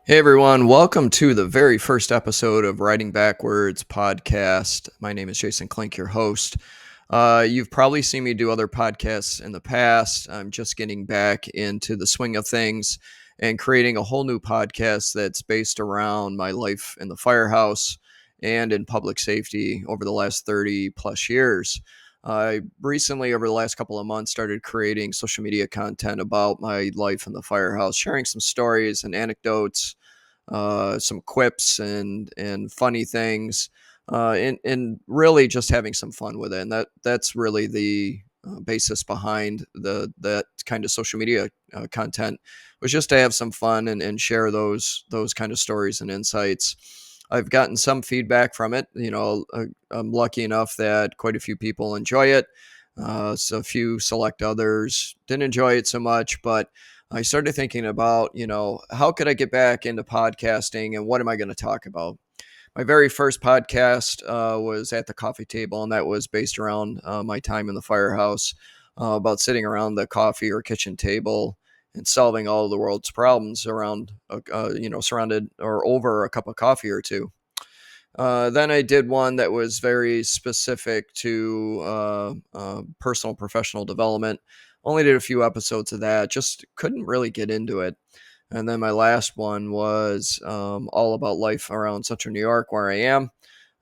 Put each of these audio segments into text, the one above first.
Hey everyone, welcome to the very first episode of Writing Backwards podcast. My name is Jason Klink, your host. You've probably seen me do other podcasts in the past. I'm just getting back into the swing of things and creating a whole new podcast that's based around my life in the firehouse and in public safety over the last 30 plus years. I recently, over the last couple of months, started creating social media content about my life in the firehouse, sharing some stories and anecdotes, some quips and funny things, and really just having some fun with it. And that's really the basis behind that kind of social media content, was just to have some fun and share those kind of stories and insights. I've gotten some feedback from it. I'm lucky enough that quite a few people enjoy it. So a few select others didn't enjoy it so much, but I started thinking about, how could I get back into podcasting and what am I going to talk about? My very first podcast was at the coffee table, and that was based around my time in the firehouse, about sitting around the coffee or kitchen table and solving all of the world's problems around, surrounded or over a cup of coffee or two. Then I did one that was very specific to personal professional development. Only did a few episodes of that, just couldn't really get into it. And then my last one was all about life around Central New York, where I am.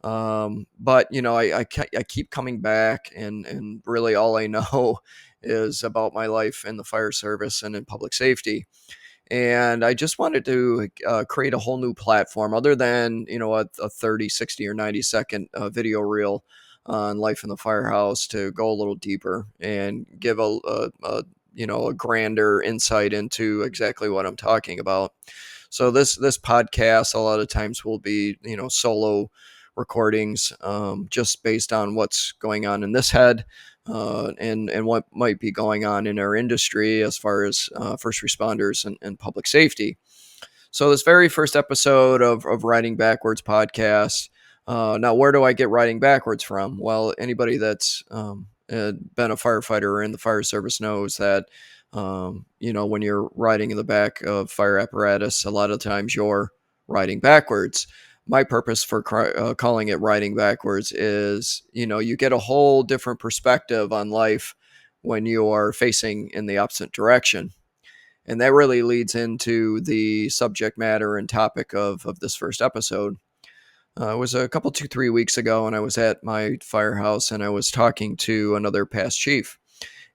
But I keep coming back, and really all I know is about my life in the fire service and in public safety. And I just wanted to create a whole new platform other than, a 30, 60, or 90-second video reel on life in the firehouse, to go a little deeper and give a grander insight into exactly what I'm talking about. So this podcast a lot of times will be, solo recordings, just based on what's going on in this head, and what might be going on in our industry as far as first responders and public safety. So this very first episode of Writing Backwards podcast. Now, where do I get writing backwards from? Well, anybody that's been a firefighter or in the fire service knows that, when you're riding in the back of fire apparatus, a lot of times you're riding backwards. My purpose for calling it riding backwards is, you get a whole different perspective on life when you are facing in the opposite direction. And that really leads into the subject matter and topic of this first episode. It was a couple, 2, 3 weeks ago, and I was at my firehouse and I was talking to another past chief.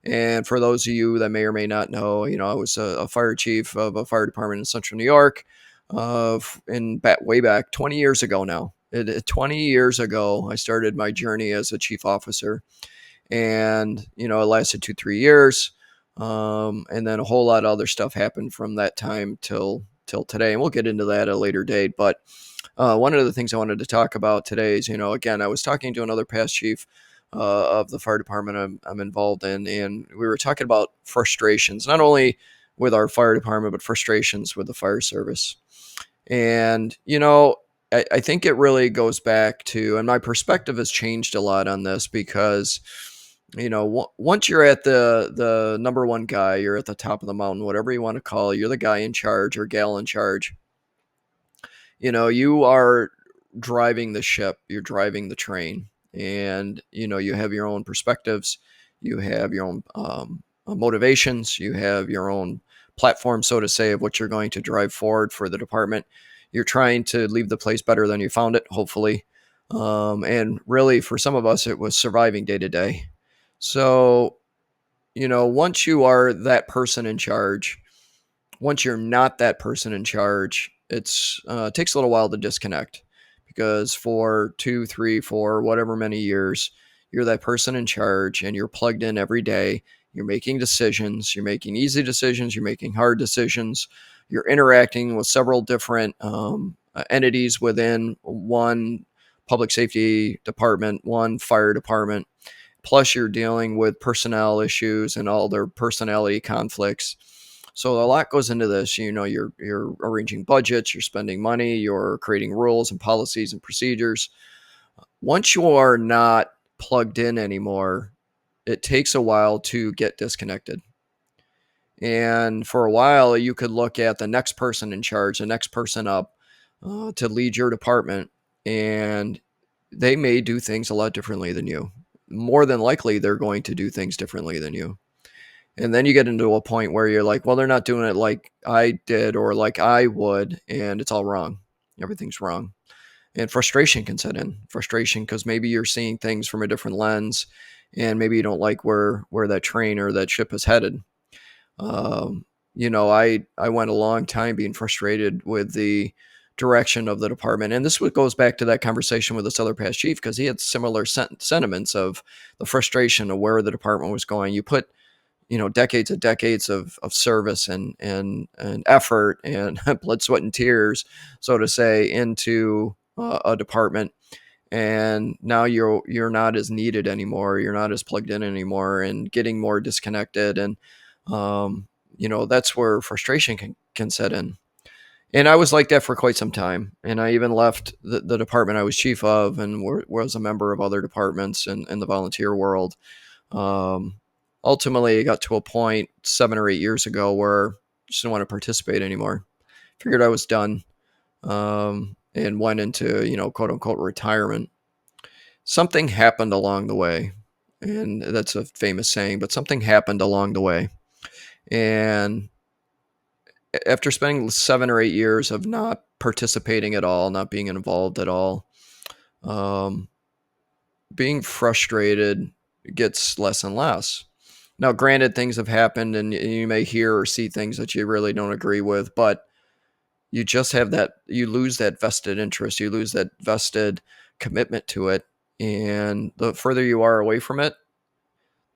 And for those of you that may or may not know, I was a fire chief of a fire department in Central New York, way back 20 years ago now. 20 years ago, I started my journey as a chief officer, and it lasted 2, 3 years, and then a whole lot of other stuff happened from that time till today, and we'll get into that at a later date. But one of the things I wanted to talk about today is, again, I was talking to another past chief of the fire department I'm involved in, and we were talking about frustrations, not only with our fire department, but frustrations with the fire service. And, I think it really goes back to, and my perspective has changed a lot on this because, once you're at the number one guy, you're at the top of the mountain, whatever you want to call it, you're the guy in charge or gal in charge. You are driving the ship, you're driving the train, and you have your own perspectives, you have your own motivations, you have your own platform, so to say, of what you're going to drive forward for the department. You're trying to leave the place better than you found it, hopefully. And really, for some of us, it was surviving day to day. So, once you are that person in charge, once you're not that person in charge, it takes a little while to disconnect, because for 2, 3, 4, whatever many years, you're that person in charge and you're plugged in every day. You're making decisions. You're making easy decisions. You're making hard decisions. You're interacting with several different entities within one public safety department, one fire department. Plus, you're dealing with personnel issues and all their personality conflicts. So a lot goes into this. You're arranging budgets, you're spending money, you're creating rules and policies and procedures. Once you are not plugged in anymore, it takes a while to get disconnected. And for a while, you could look at the next person in charge, the next person up to lead your department, and they may do things a lot differently than you. More than likely, they're going to do things differently than you. And then you get into a point where you're like, well, they're not doing it like I did or like I would, and it's all wrong. Everything's wrong. And frustration can set in. Frustration because maybe you're seeing things from a different lens, and maybe you don't like where that train or that ship is headed. Um, I went a long time being frustrated with the direction of the department, and this goes back to that conversation with this other past chief because he had similar sentiments of the frustration of where the department was going. You put decades of service and effort and blood, sweat, and tears, so to say, into a department, and now you're not as needed anymore. You're not as plugged in anymore, and getting more disconnected, and that's where frustration can set in. And I was like that for quite some time. And I even left the department I was chief of and was a member of other departments in the volunteer world. Um, Ultimately, it got to a point 7 or 8 years ago where I just didn't want to participate anymore. Figured I was done, and went into, quote unquote retirement. Something happened along the way. And that's a famous saying, but something happened along the way. And after spending 7 or 8 years of not participating at all, not being involved at all, um, being frustrated gets less and less. Now, granted, things have happened and you may hear or see things that you really don't agree with, but you just have you lose that vested interest, you lose that vested commitment to it. And the further you are away from it,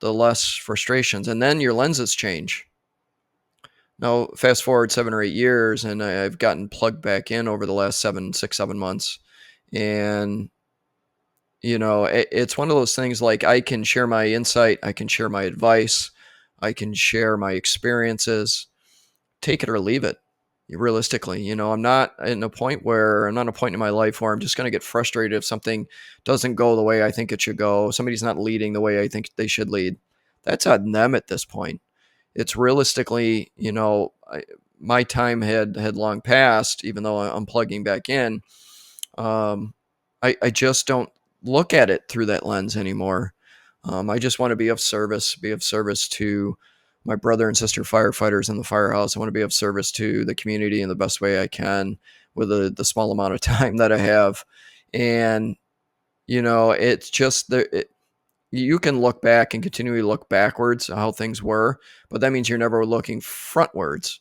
the less frustrations. And then your lenses change. Now, fast forward 7 or 8 years, and I've gotten plugged back in over the last 7 months. And, it's one of those things like I can share my insight, I can share my advice, I can share my experiences, take it or leave it. Realistically, I'm not in a point in my life where I'm just going to get frustrated if something doesn't go the way I think it should go. Somebody's not leading the way I think they should lead. That's on them at this point. It's realistically, my time had long passed, even though I'm plugging back in. I just don't look at it through that lens anymore. I just want to be of service to my brother and sister firefighters in the firehouse. I want to be of service to the community in the best way I can with the small amount of time that I have. And, it's just you can look back and continually look backwards at how things were, but that means you're never looking frontwards.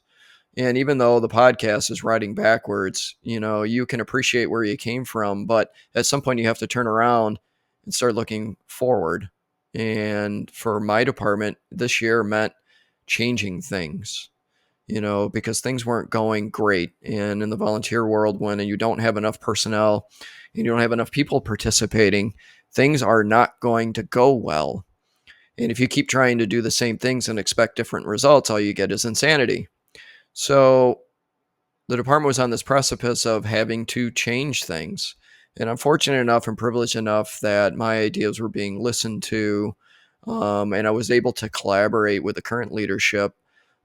And even though the podcast is riding backwards, you can appreciate where you came from, but at some point you have to turn around and start looking forward. And for my department, this year meant changing things, because things weren't going great. And in the volunteer world, when you don't have enough personnel and you don't have enough people participating, things are not going to go well. And if you keep trying to do the same things and expect different results, all you get is insanity. So the department was on this precipice of having to change things. And I'm fortunate enough and privileged enough that my ideas were being listened to. And I was able to collaborate with the current leadership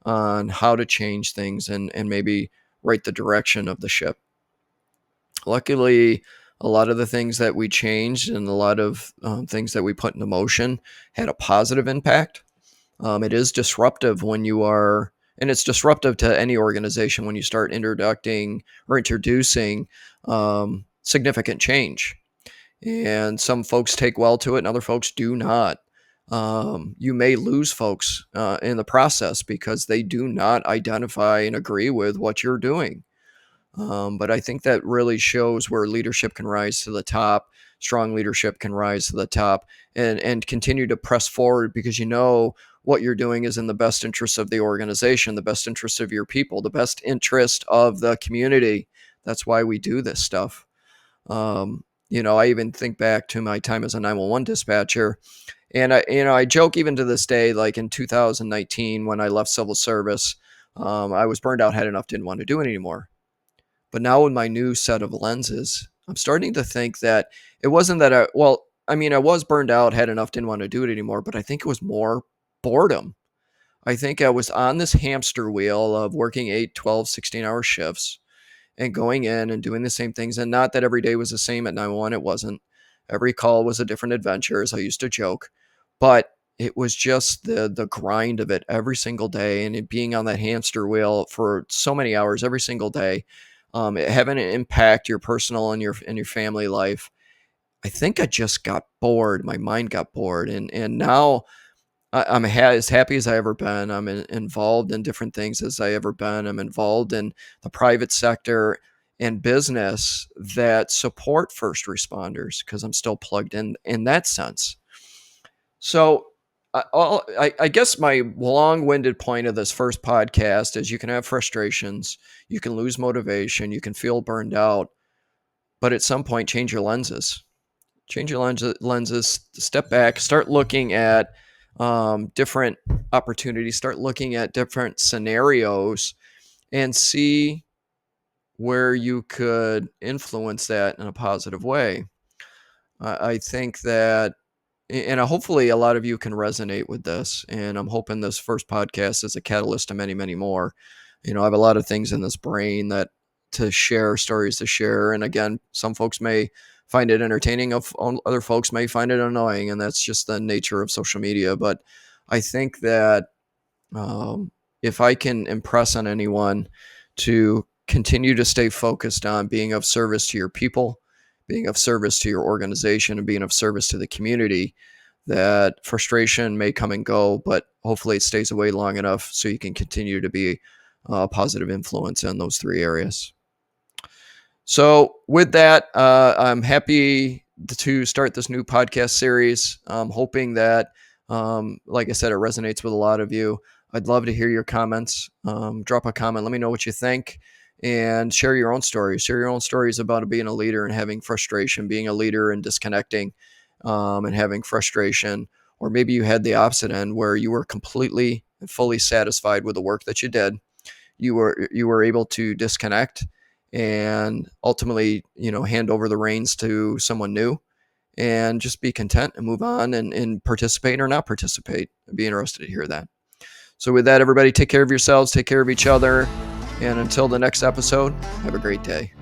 on how to change things and maybe right the direction of the ship. Luckily, a lot of the things that we changed and a lot of things that we put into motion had a positive impact. It is disruptive when you are, and it's disruptive to any organization when you start introducing significant change. And some folks take well to it and other folks do not. You may lose folks in the process because they do not identify and agree with what you're doing. But I think that really shows where leadership can rise to the top. Strong leadership can rise to the top and continue to press forward because what you're doing is in the best interest of the organization, the best interest of your people, the best interest of the community. That's why we do this stuff. I even think back to my time as a 911 dispatcher. And I joke even to this day, like in 2019, when I left civil service, I was burned out, had enough, didn't want to do it anymore. But now with my new set of lenses, I'm starting to think that it wasn't that I was burned out, had enough, didn't want to do it anymore, but I think it was more boredom. I think I was on this hamster wheel of working 8, 12, 16-hour shifts and going in and doing the same things. And not that every day was the same at 911, it wasn't. Every call was a different adventure, as I used to joke. But it was just the grind of it every single day, and it being on that hamster wheel for so many hours every single day, having an impact your personal and your family life. I think I just got bored. My mind got bored, and now I'm as happy as I ever been. I'm involved in different things as I ever been. I'm involved in the private sector and business that support first responders because I'm still plugged in that sense. So, I guess my long-winded point of this first podcast is you can have frustrations, you can lose motivation, you can feel burned out, but at some point, change your lenses. Change your lenses, step back, start looking at different opportunities, start looking at different scenarios, and see where you could influence that in a positive way. I think that, and hopefully a lot of you can resonate with this, and I'm hoping this first podcast is a catalyst to many, many more. I have a lot of things in this brain that to share, stories to share, and again, some folks may find it entertaining, other folks may find it annoying, and that's just the nature of social media. But I think that um, if I can impress on anyone to continue to stay focused on being of service to your people, being of service to your organization, and being of service to the community, that frustration may come and go, but hopefully it stays away long enough so you can continue to be a positive influence in those three areas. So, with that, I'm happy to start this new podcast series. I'm hoping that, like I said, it resonates with a lot of you. I'd love to hear your comments. Drop a comment. Let me know what you think and share your own stories. Share your own stories about being a leader and having frustration, being a leader and disconnecting and having frustration. Or maybe you had the opposite end where you were completely and fully satisfied with the work that you did. You were able to disconnect and ultimately, hand over the reins to someone new and just be content and move on and participate or not participate. I'd be interested to hear that. So with that, everybody, take care of yourselves, take care of each other. And until the next episode, have a great day.